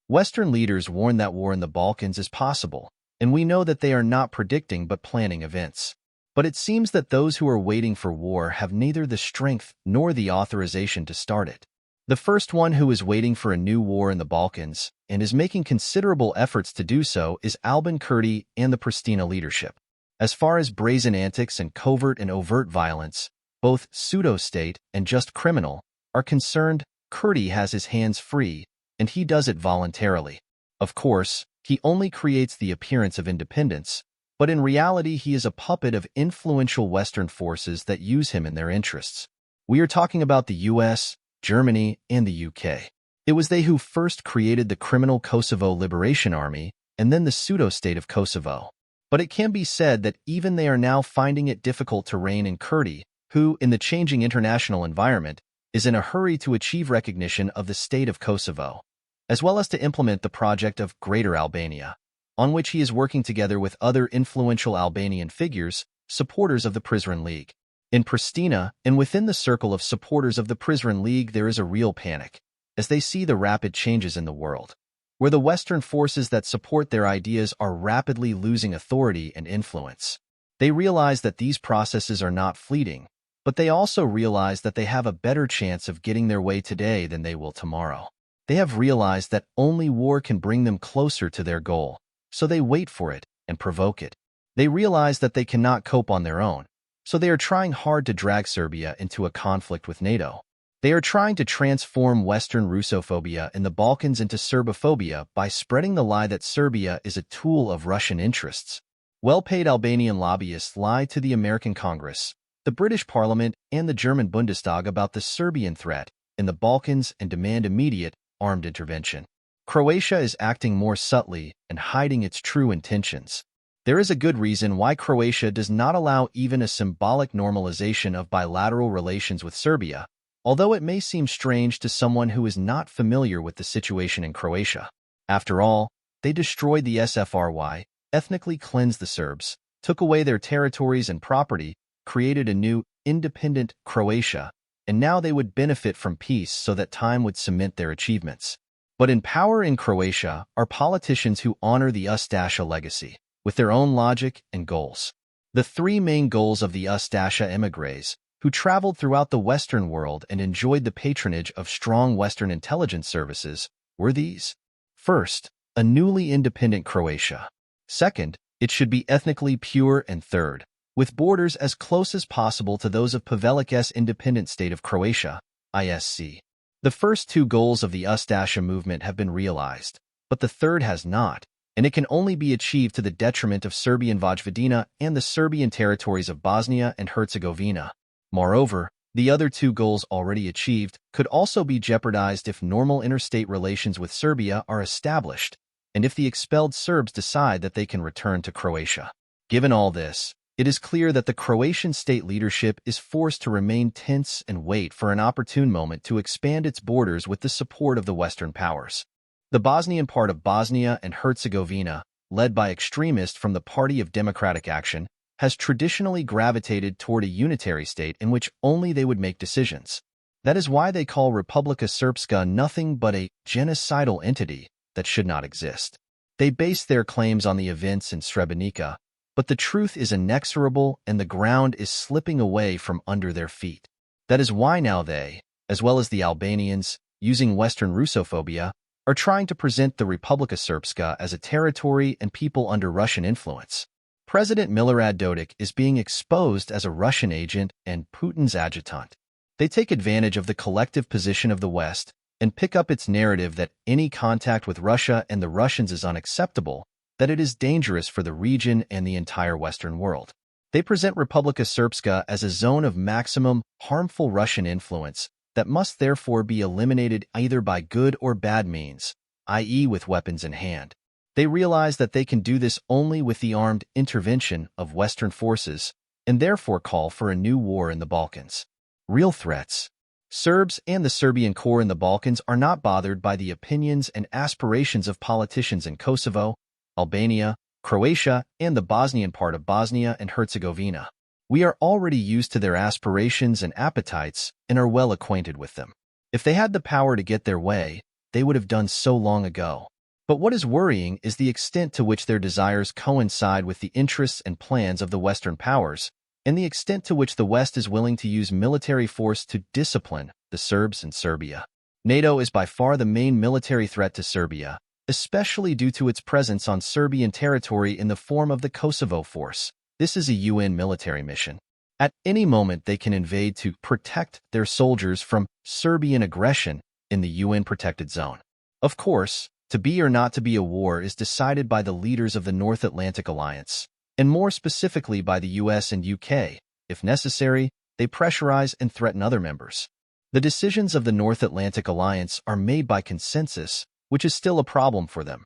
Western leaders warn that war in the Balkans is possible, and we know that they are not predicting but planning events. But it seems that those who are waiting for war have neither the strength nor the authorization to start it. The first one who is waiting for a new war in the Balkans and is making considerable efforts to do so is Albin Kurti and the Pristina leadership. As far as brazen antics and covert and overt violence, both pseudo-state and just criminal, are concerned, Kurti has his hands free, and he does it voluntarily. Of course, he only creates the appearance of independence, but in reality he is a puppet of influential Western forces that use him in their interests. We are talking about the US, Germany, and the UK. It was they who first created the criminal Kosovo Liberation Army and then the pseudo-state of Kosovo. But it can be said that even they are now finding it difficult to rein in Kurti, who, in the changing international environment, is in a hurry to achieve recognition of the state of Kosovo, as well as to implement the project of Greater Albania, on which he is working together with other influential Albanian figures, supporters of the Prizren League. In Pristina, and within the circle of supporters of the Prizren League, there is a real panic, as they see the rapid changes in the world, where the Western forces that support their ideas are rapidly losing authority and influence. They realize that these processes are not fleeting, but they also realize that they have a better chance of getting their way today than they will tomorrow. They have realized that only war can bring them closer to their goal, so they wait for it and provoke it. They realize that they cannot cope on their own, so they are trying hard to drag Serbia into a conflict with NATO. They are trying to transform Western Russophobia in the Balkans into Serbophobia by spreading the lie that Serbia is a tool of Russian interests. Well-paid Albanian lobbyists lie to the American Congress, the British Parliament, and the German Bundestag about the Serbian threat in the Balkans and demand immediate, armed intervention. Croatia is acting more subtly and hiding its true intentions. There is a good reason why Croatia does not allow even a symbolic normalization of bilateral relations with Serbia, although it may seem strange to someone who is not familiar with the situation in Croatia. After all, they destroyed the SFRY, ethnically cleansed the Serbs, took away their territories and property, created a new, independent Croatia, and now they would benefit from peace so that time would cement their achievements. But in power in Croatia are politicians who honor the Ustasha legacy, with their own logic and goals. The three main goals of the Ustasha emigres, who traveled throughout the Western world and enjoyed the patronage of strong Western intelligence services, were these. First, a newly independent Croatia. Second, it should be ethnically pure, and third, with borders as close as possible to those of Pavelic's independent state of Croatia, ISC. The first two goals of the Ustasha movement have been realized, but the third has not, and it can only be achieved to the detriment of Serbian Vojvodina and the Serbian territories of Bosnia and Herzegovina. Moreover, the other two goals already achieved could also be jeopardized if normal interstate relations with Serbia are established, and if the expelled Serbs decide that they can return to Croatia. Given all this, it is clear that the Croatian state leadership is forced to remain tense and wait for an opportune moment to expand its borders with the support of the Western powers. The Bosnian part of Bosnia and Herzegovina, led by extremists from the Party of Democratic Action, has traditionally gravitated toward a unitary state in which only they would make decisions. That is why they call Republika Srpska nothing but a genocidal entity that should not exist. They base their claims on the events in Srebrenica, but the truth is inexorable and the ground is slipping away from under their feet. That is why now they, as well as the Albanians, using Western Russophobia, are trying to present the Republika Srpska as a territory and people under Russian influence. President Milorad Dodik is being exposed as a Russian agent and Putin's adjutant. They take advantage of the collective position of the West and pick up its narrative that any contact with Russia and the Russians is unacceptable, that it is dangerous for the region and the entire Western world. They present Republika Srpska as a zone of maximum harmful Russian influence that must therefore be eliminated either by good or bad means, i.e. with weapons in hand. They realize that they can do this only with the armed intervention of Western forces, and therefore call for a new war in the Balkans. Real threats. Serbs and the Serbian core in the Balkans are not bothered by the opinions and aspirations of politicians in Kosovo, Albania, Croatia, and the Bosnian part of Bosnia and Herzegovina. We are already used to their aspirations and appetites and are well acquainted with them. If they had the power to get their way, they would have done so long ago. But what is worrying is the extent to which their desires coincide with the interests and plans of the Western powers, and the extent to which the West is willing to use military force to discipline the Serbs in Serbia. NATO is by far the main military threat to Serbia, especially due to its presence on Serbian territory in the form of the Kosovo Force. This is a UN military mission. At any moment, they can invade to protect their soldiers from Serbian aggression in the UN-protected zone. Of course, to be or not to be a war is decided by the leaders of the North Atlantic Alliance, and more specifically by the US and UK. If necessary, they pressurize and threaten other members. The decisions of the North Atlantic Alliance are made by consensus, which is still a problem for them.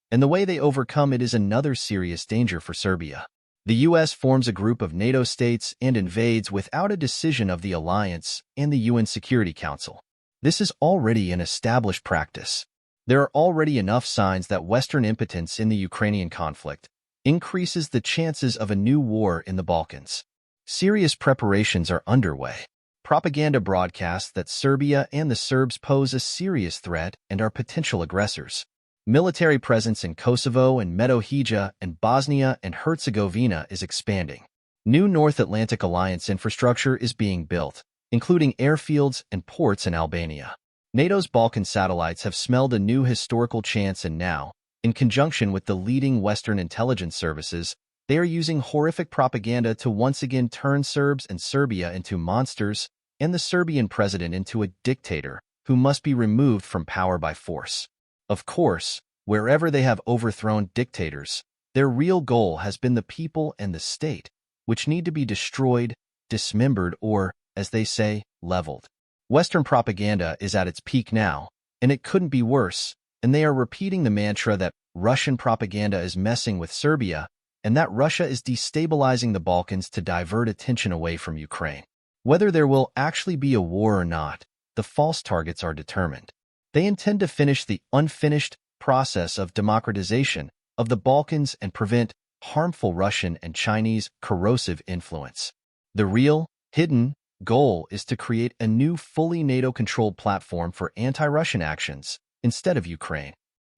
And the way they overcome it is another serious danger for Serbia. The US forms a group of NATO states and invades without a decision of the alliance and the UN Security Council. This is already an established practice. There are already enough signs that Western impotence in the Ukrainian conflict increases the chances of a new war in the Balkans. Serious preparations are underway. Propaganda broadcasts that Serbia and the Serbs pose a serious threat and are potential aggressors. Military presence in Kosovo and Metohija and Bosnia and Herzegovina is expanding. New North Atlantic Alliance infrastructure is being built, including airfields and ports in Albania. NATO's Balkan satellites have smelled a new historical chance, and now, in conjunction with the leading Western intelligence services, they are using horrific propaganda to once again turn Serbs and Serbia into monsters and the Serbian president into a dictator who must be removed from power by force. Of course, wherever they have overthrown dictators, their real goal has been the people and the state, which need to be destroyed, dismembered, or, as they say, leveled. Western propaganda is at its peak now, and it couldn't be worse, and they are repeating the mantra that Russian propaganda is messing with Serbia and that Russia is destabilizing the Balkans to divert attention away from Ukraine. Whether there will actually be a war or not, the false targets are determined. They intend to finish the unfinished process of democratization of the Balkans and prevent harmful Russian and Chinese corrosive influence. The real, hidden goal is to create a new fully NATO-controlled platform for anti-Russian actions instead of Ukraine.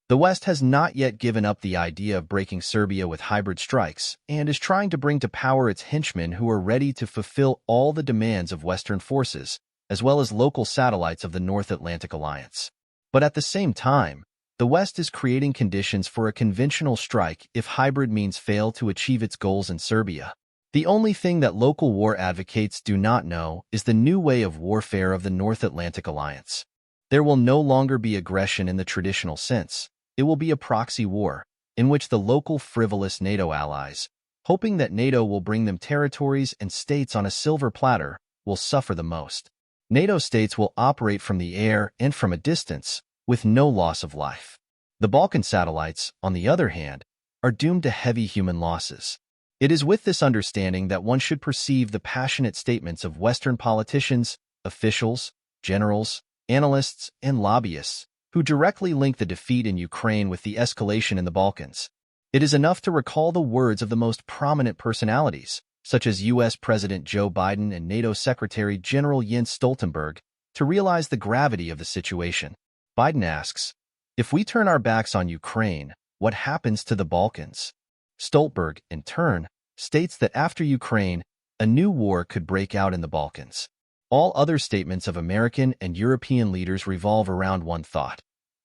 The West has not yet given up the idea of breaking Serbia with hybrid strikes and is trying to bring to power its henchmen who are ready to fulfill all the demands of Western forces, as well as local satellites of the North Atlantic Alliance. But at the same time, the West is creating conditions for a conventional strike if hybrid means fail to achieve its goals in Serbia. The only thing that local war advocates do not know is the new way of warfare of the North Atlantic Alliance. There will no longer be aggression in the traditional sense. It will be a proxy war, in which the local frivolous NATO allies, hoping that NATO will bring them territories and states on a silver platter, will suffer the most. NATO states will operate from the air and from a distance, with no loss of life. The Balkan satellites, on the other hand, are doomed to heavy human losses. It is with this understanding that one should perceive the passionate statements of Western politicians, officials, generals, analysts, and lobbyists, who directly link the defeat in Ukraine with the escalation in the Balkans. It is enough to recall the words of the most prominent personalities, such as U.S. President Joe Biden and NATO Secretary General Jens Stoltenberg, to realize the gravity of the situation. Biden asks, "If we turn our backs on Ukraine, what happens to the Balkans?" Stoltenberg, in turn, states that after Ukraine, a new war could break out in the Balkans. All other statements of American and European leaders revolve around one thought.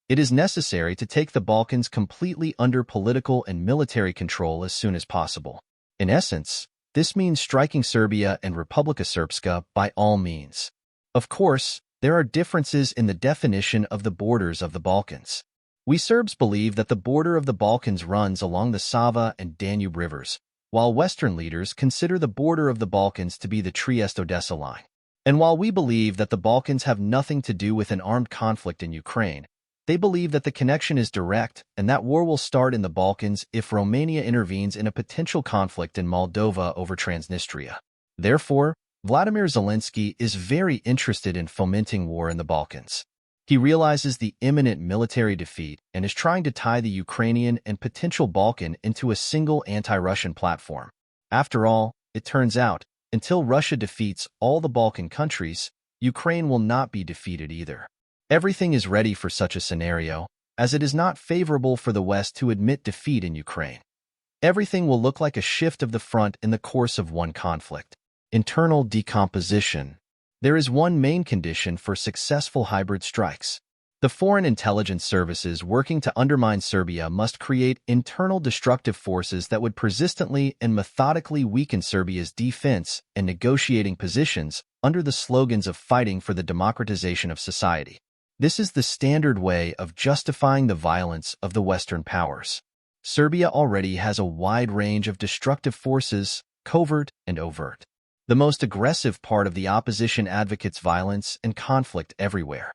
It is necessary to take the Balkans completely under political and military control as soon as possible. In essence, this means striking Serbia and Republika Srpska by all means. Of course, there are differences in the definition of the borders of the Balkans. We Serbs believe that the border of the Balkans runs along the Sava and Danube rivers, while Western leaders consider the border of the Balkans to be the Trieste-Odessa line. And while we believe that the Balkans have nothing to do with an armed conflict in Ukraine, they believe that the connection is direct and that war will start in the Balkans if Romania intervenes in a potential conflict in Moldova over Transnistria. Therefore, Vladimir Zelensky is very interested in fomenting war in the Balkans. He realizes the imminent military defeat and is trying to tie the Ukrainian and potential Balkan into a single anti-Russian platform. After all, it turns out, until Russia defeats all the Balkan countries, Ukraine will not be defeated either. Everything is ready for such a scenario, as it is not favorable for the West to admit defeat in Ukraine. Everything will look like a shift of the front in the course of one conflict. Internal decomposition. There is one main condition for successful hybrid strikes. The foreign intelligence services working to undermine Serbia must create internal destructive forces that would persistently and methodically weaken Serbia's defense and negotiating positions under the slogans of fighting for the democratization of society. This is the standard way of justifying the violence of the Western powers. Serbia already has a wide range of destructive forces, covert and overt. The most aggressive part of the opposition advocates violence and conflict everywhere.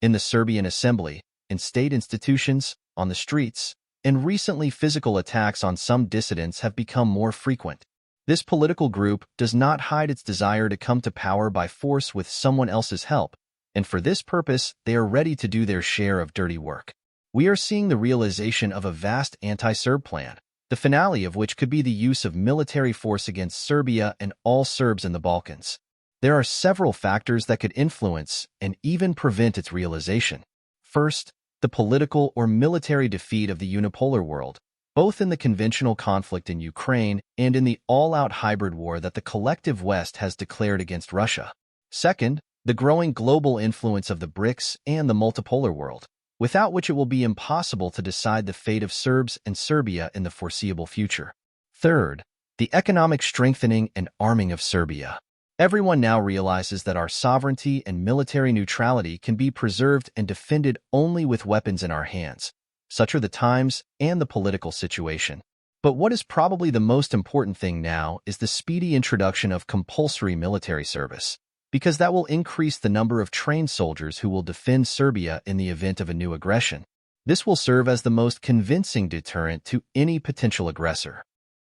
In the Serbian assembly, in state institutions, on the streets, and recently physical attacks on some dissidents have become more frequent. This political group does not hide its desire to come to power by force with someone else's help, and for this purpose, they are ready to do their share of dirty work. We are seeing the realization of a vast anti-Serb plan, the finale of which could be the use of military force against Serbia and all Serbs in the Balkans. There are several factors that could influence and even prevent its realization. First, the political or military defeat of the unipolar world, both in the conventional conflict in Ukraine and in the all-out hybrid war that the collective West has declared against Russia. Second, the growing global influence of the BRICS and the multipolar world, without which it will be impossible to decide the fate of Serbs and Serbia in the foreseeable future. Third, the economic strengthening and arming of Serbia. Everyone now realizes that our sovereignty and military neutrality can be preserved and defended only with weapons in our hands. Such are the times and the political situation. But what is probably the most important thing now is the speedy introduction of compulsory military service, because that will increase the number of trained soldiers who will defend Serbia in the event of a new aggression. This will serve as the most convincing deterrent to any potential aggressor.